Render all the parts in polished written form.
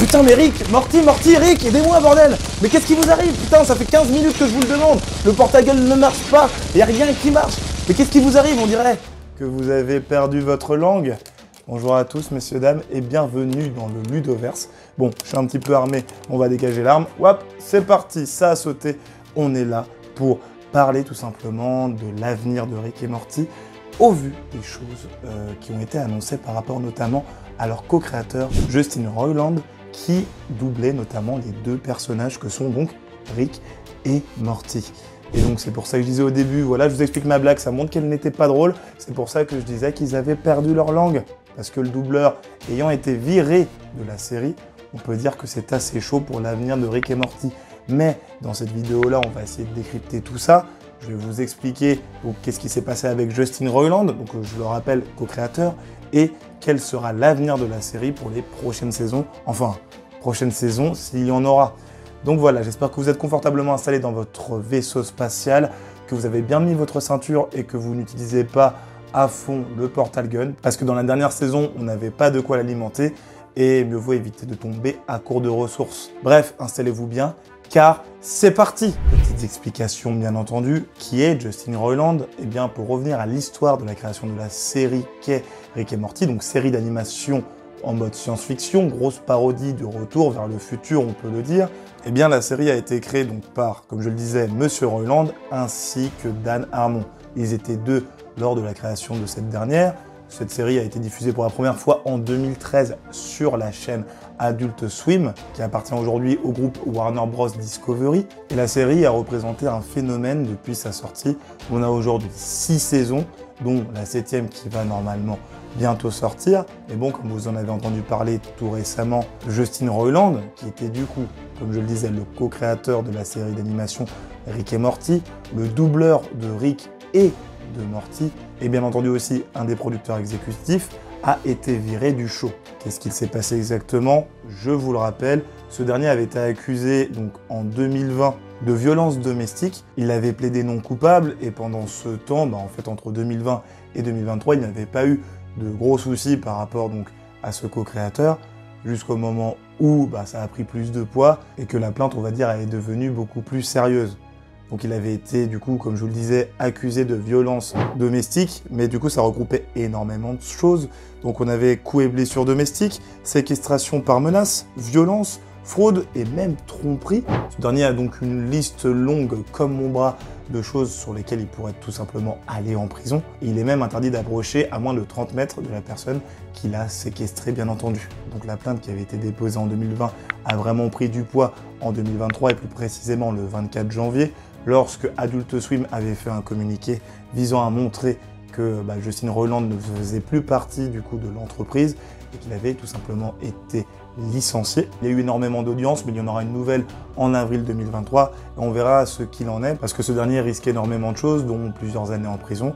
putain, mais Rick, Morty, Rick, aidez-moi, bordel! Mais qu'est-ce qui vous arrive? Putain, ça fait 15 minutes que je vous le demande! Le porte-à-gueule ne marche pas, y a rien qui marche! Mais qu'est-ce qui vous arrive? On dirait que vous avez perdu votre langue. Bonjour à tous, messieurs, dames, et bienvenue dans le Ludoverse. Bon, je suis un petit peu armé, on va dégager l'arme. Hop, c'est parti, ça a sauté. On est là pour parler tout simplement de l'avenir de Rick et Morty, au vu des choses qui ont été annoncées par rapport notamment à leur co-créateur Justin Roiland, qui doublait notamment les deux personnages que sont donc Rick et Morty. Et donc c'est pour ça que je disais au début, voilà, je vous explique ma blague, ça montre qu'elle n'était pas drôle, c'est pour ça que je disais qu'ils avaient perdu leur langue, parce que le doubleur ayant été viré de la série, on peut dire que c'est assez chaud pour l'avenir de Rick et Morty. Mais dans cette vidéo-là, on va essayer de décrypter tout ça. Je vais vous expliquer qu'est-ce qui s'est passé avec Justin Roiland, donc je le rappelle, co-créateur, et quel sera l'avenir de la série pour les prochaines saisons, enfin, prochaine saison s'il y en aura. Donc voilà, j'espère que vous êtes confortablement installés dans votre vaisseau spatial, que vous avez bien mis votre ceinture et que vous n'utilisez pas à fond le portal gun, parce que dans la dernière saison, on n'avait pas de quoi l'alimenter, et mieux vaut éviter de tomber à court de ressources. Bref, installez-vous bien, car c'est parti! Petite explication bien entendu, qui est Justin Roiland? Eh bien, pour revenir à l'histoire de la création de la série qu'est Rick et Morty, donc série d'animation en mode science-fiction, grosse parodie de retour vers le futur, on peut le dire. Eh bien, la série a été créée donc par, comme je le disais, Monsieur Roiland ainsi que Dan Harmon. Ils étaient deux lors de la création de cette dernière. Cette série a été diffusée pour la première fois en 2013 sur la chaîne Adult Swim, qui appartient aujourd'hui au groupe Warner Bros. Discovery. Et la série a représenté un phénomène depuis sa sortie. On a aujourd'hui 6 saisons, dont la 7e qui va normalement bientôt sortir. Mais bon, comme vous en avez entendu parler tout récemment, Justin Roiland, qui était du coup, comme je le disais, le co-créateur de la série d'animation Rick et Morty, le doubleur de Rick et de Morty, et bien entendu aussi un des producteurs exécutifs, a été viré du show. Qu'est-ce qu'il s'est passé exactement? Je vous le rappelle, ce dernier avait été accusé donc en 2020 de violence domestique. Il avait plaidé non coupable et pendant ce temps, en fait entre 2020 et 2023, il n'avait pas eu de gros soucis par rapport donc à ce co-créateur, jusqu'au moment où ça a pris plus de poids et que la plainte, on va dire, est devenue beaucoup plus sérieuse. Donc il avait été, du coup, comme je vous le disais, accusé de violence domestique, mais du coup ça regroupait énormément de choses. Donc on avait coups et blessures domestiques, séquestration par menace, violence, fraude et même tromperie. Ce dernier a donc une liste longue comme mon bras de choses sur lesquelles il pourrait tout simplement aller en prison. Et il est même interdit d'approcher à moins de 30 mètres de la personne qu'il a séquestrée, bien entendu. Donc la plainte qui avait été déposée en 2020 a vraiment pris du poids en 2023 et plus précisément le 24 janvier, lorsque Adult Swim avait fait un communiqué visant à montrer que Justin Roiland ne faisait plus partie du coup de l'entreprise et qu'il avait tout simplement été licencié. Il y a eu énormément d'audience, mais il y en aura une nouvelle en avril 2023 et on verra ce qu'il en est, parce que ce dernier risque énormément de choses, dont plusieurs années en prison.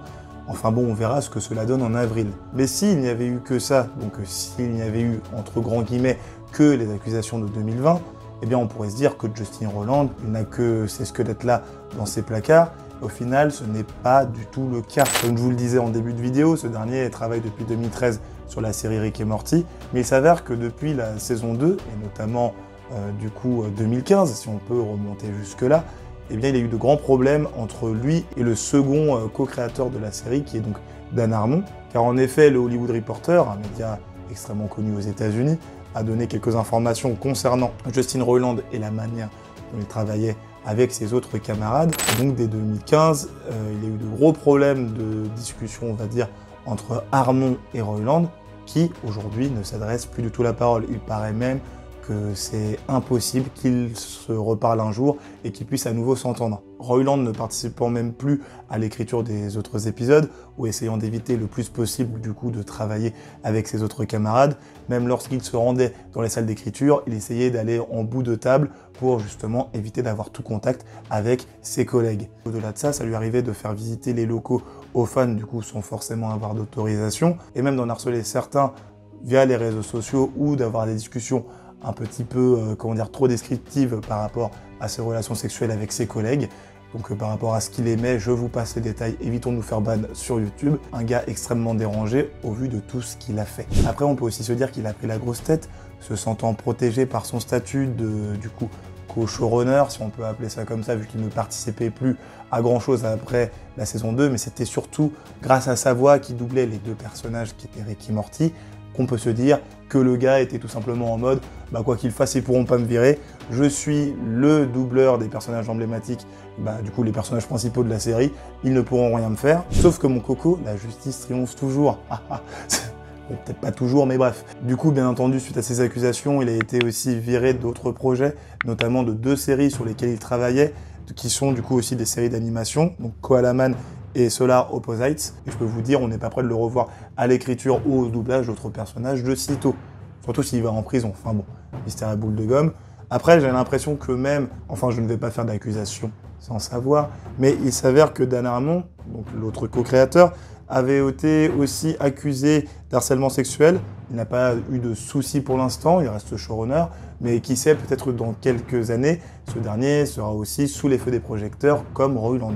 Enfin bon, on verra ce que cela donne en avril. Mais s'il n'y avait eu que ça, donc s'il n'y avait eu, entre grands guillemets, que les accusations de 2020, eh bien on pourrait se dire que Justin Roiland n'a que ces squelettes-là dans ses placards. Au final, ce n'est pas du tout le cas. Comme je vous le disais en début de vidéo, ce dernier travaille depuis 2013 sur la série Rick et Morty, mais il s'avère que depuis la saison 2, et notamment du coup 2015, si on peut remonter jusque-là, eh bien il y a eu de grands problèmes entre lui et le second co-créateur de la série, qui est donc Dan Harmon. Car en effet, le Hollywood Reporter, un média extrêmement connu aux États-Unis, a donné quelques informations concernant Justin Roiland et la manière dont il travaillait avec ses autres camarades. Et donc dès 2015, il y a eu de gros problèmes de discussion, on va dire, entre Harmon et Roiland, qui aujourd'hui ne s'adressent plus du tout la parole. Il paraît même que c'est impossible qu'ils se reparlent un jour et qu'ils puissent à nouveau s'entendre. Roiland ne participant même plus à l'écriture des autres épisodes, ou essayant d'éviter le plus possible du coup de travailler avec ses autres camarades. Même lorsqu'il se rendait dans les salles d'écriture, il essayait d'aller en bout de table pour justement éviter d'avoir tout contact avec ses collègues. Au-delà de ça, ça lui arrivait de faire visiter les locaux aux fans, du coup sans forcément avoir d'autorisation, et même d'en harceler certains via les réseaux sociaux ou d'avoir des discussions un petit peu, trop descriptives par rapport à ses relations sexuelles avec ses collègues. Donc par rapport à ce qu'il aimait, je vous passe les détails, évitons de nous faire ban sur YouTube. Un gars extrêmement dérangé au vu de tout ce qu'il a fait. Après, on peut aussi se dire qu'il a pris la grosse tête se sentant protégé par son statut de, du coup, co-showrunner, si on peut appeler ça comme ça, vu qu'il ne participait plus à grand-chose après la saison 2, mais c'était surtout grâce à sa voix qui doublait les deux personnages qui étaient Rick et Morty, qu'on peut se dire que le gars était tout simplement en mode bah quoi qu'il fasse, ils pourront pas me virer, je suis le doubleur des personnages emblématiques, bah du coup les personnages principaux de la série, ils ne pourront rien me faire, sauf que mon coco, la justice triomphe toujours. Bon, peut-être pas toujours, mais bref. Du coup, bien entendu, suite à ces accusations, il a été aussi viré d'autres projets, notamment de 2 séries sur lesquelles il travaillait, qui sont du coup aussi des séries d'animation, donc Koala Man et Solar Opposites. Et je peux vous dire, on n'est pas prêt de le revoir à l'écriture ou au doublage d'autres personnages de sitôt. Surtout s'il va en prison. Enfin bon, mystère à boule de gomme. Après, j'ai l'impression que même, enfin je ne vais pas faire d'accusations sans savoir, mais il s'avère que Dan Harmon, donc l'autre co-créateur, avait été aussi accusé d'harcèlement sexuel. Il n'a pas eu de soucis pour l'instant, il reste showrunner, mais qui sait, peut-être dans quelques années, ce dernier sera aussi sous les feux des projecteurs comme Roiland.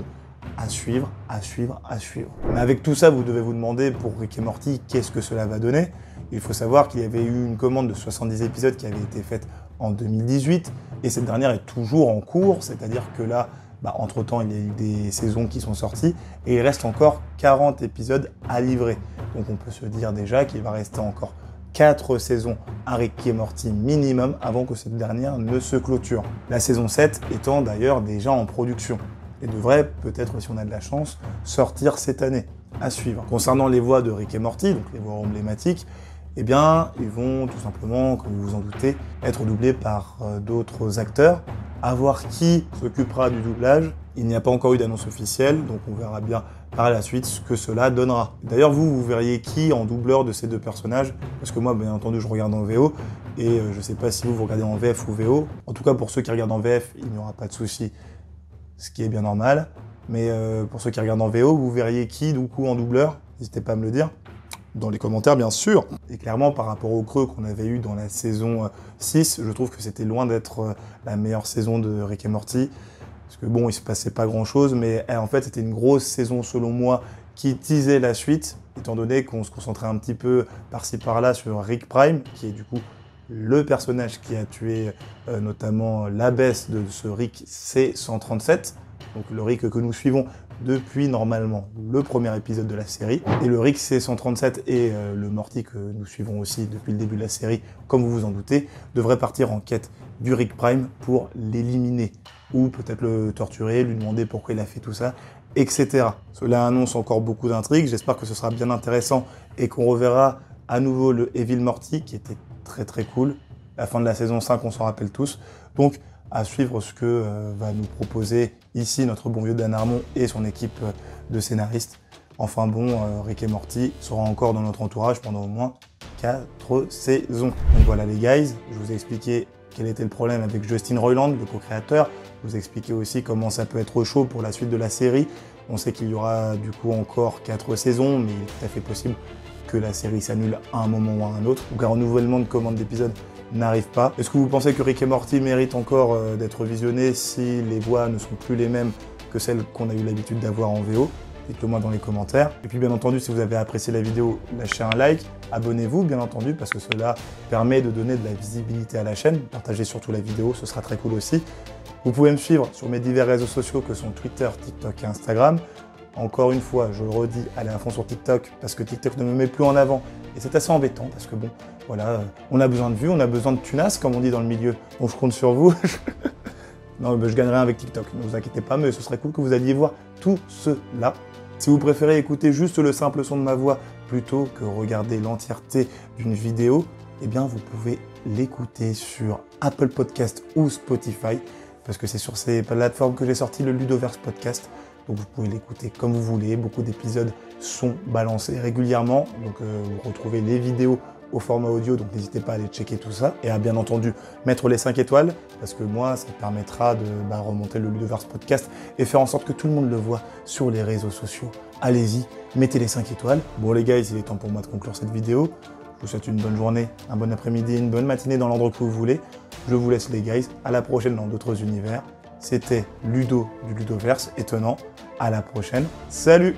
À suivre, à suivre, à suivre. Mais avec tout ça, vous devez vous demander pour Rick et Morty, qu'est-ce que cela va donner? Il faut savoir qu'il y avait eu une commande de 70 épisodes qui avait été faite en 2018, et cette dernière est toujours en cours, c'est-à-dire que là, entre-temps, il y a eu des saisons qui sont sorties, et il reste encore 40 épisodes à livrer. Donc on peut se dire déjà qu'il va rester encore 4 saisons à Rick et Morty minimum avant que cette dernière ne se clôture. La saison 7 étant d'ailleurs déjà en production, et devrait, peut-être si on a de la chance, sortir cette année. À suivre. Concernant les voix de Rick et Morty, donc les voix emblématiques, eh bien, ils vont tout simplement, comme vous vous en doutez, être doublés par d'autres acteurs. À voir qui s'occupera du doublage. Il n'y a pas encore eu d'annonce officielle, donc on verra bien par la suite ce que cela donnera. D'ailleurs, vous verriez qui en doubleur de ces deux personnages? Parce que moi, bien entendu, je regarde en VO, et je ne sais pas si vous regardez en VF ou VO. En tout cas, pour ceux qui regardent en VF, il n'y aura pas de souci, ce qui est bien normal. Mais pour ceux qui regardent en VO, vous verriez qui, du coup, en doubleur? N'hésitez pas à me le dire. Dans les commentaires, bien sûr. Et clairement, par rapport au creux qu'on avait eu dans la saison 6, je trouve que c'était loin d'être la meilleure saison de Rick et Morty. Parce que bon, il se passait pas grand-chose, mais en fait, c'était une grosse saison, selon moi, qui teasait la suite, étant donné qu'on se concentrait un petit peu par-ci par-là sur Rick Prime, qui est du coup le personnage qui a tué notamment l'abbesse de ce Rick C-137, donc le Rick que nous suivons depuis normalement le premier épisode de la série. Et le Rick C-137 et le Morty que nous suivons aussi depuis le début de la série, comme vous vous en doutez, devraient partir en quête du Rick Prime pour l'éliminer. Ou peut-être le torturer, lui demander pourquoi il a fait tout ça, etc. Cela annonce encore beaucoup d'intrigues, j'espère que ce sera bien intéressant et qu'on reverra à nouveau le Evil Morty qui était très très cool. La fin de la saison 5, on s'en rappelle tous. Donc, à suivre ce que va nous proposer ici notre bon vieux Dan Harmon et son équipe de scénaristes. Enfin bon, Rick et Morty sera encore dans notre entourage pendant au moins 4 saisons. Donc voilà les guys, je vous ai expliqué quel était le problème avec Justin Roiland, le co-créateur. Je vous ai expliqué aussi comment ça peut être chaud pour la suite de la série. On sait qu'il y aura du coup encore 4 saisons, mais il est tout à fait possible que la série s'annule à un moment ou à un autre, ou qu'un renouvellement de commande d'épisodes n'arrive pas. Est-ce que vous pensez que Rick et Morty mérite encore d'être visionné si les voix ne sont plus les mêmes que celles qu'on a eu l'habitude d'avoir en VO? Dites-le moi dans les commentaires. Et puis bien entendu, si vous avez apprécié la vidéo, lâchez un like, abonnez-vous bien entendu, parce que cela permet de donner de la visibilité à la chaîne. Partagez surtout la vidéo, ce sera très cool aussi. Vous pouvez me suivre sur mes divers réseaux sociaux que sont Twitter, TikTok et Instagram. Encore une fois, je le redis, allez à fond sur TikTok, parce que TikTok ne me met plus en avant. Et c'est assez embêtant, parce que bon, voilà, on a besoin de vues, on a besoin de tunas, comme on dit dans le milieu. Donc je compte sur vous. Non, je gagnerai avec TikTok, ne vous inquiétez pas, mais ce serait cool que vous alliez voir tout cela. Si vous préférez écouter juste le simple son de ma voix, plutôt que regarder l'entièreté d'une vidéo, eh bien vous pouvez l'écouter sur Apple Podcast ou Spotify, parce que c'est sur ces plateformes que j'ai sorti le Ludoverse Podcast. Donc vous pouvez l'écouter comme vous voulez, beaucoup d'épisodes sont balancés régulièrement, donc vous retrouvez les vidéos au format audio, donc n'hésitez pas à aller checker tout ça, et à bien entendu mettre les 5 étoiles, parce que moi ça permettra de remonter le Ludoverse Podcast et faire en sorte que tout le monde le voit sur les réseaux sociaux. Allez-y, mettez les 5 étoiles. Bon les gars, il est temps pour moi de conclure cette vidéo. Je vous souhaite une bonne journée, un bon après-midi, une bonne matinée dans l'endroit que vous voulez. Je vous laisse les guys, à la prochaine dans d'autres univers. C'était Ludo du Ludoverse, étonnant. À la prochaine. Salut!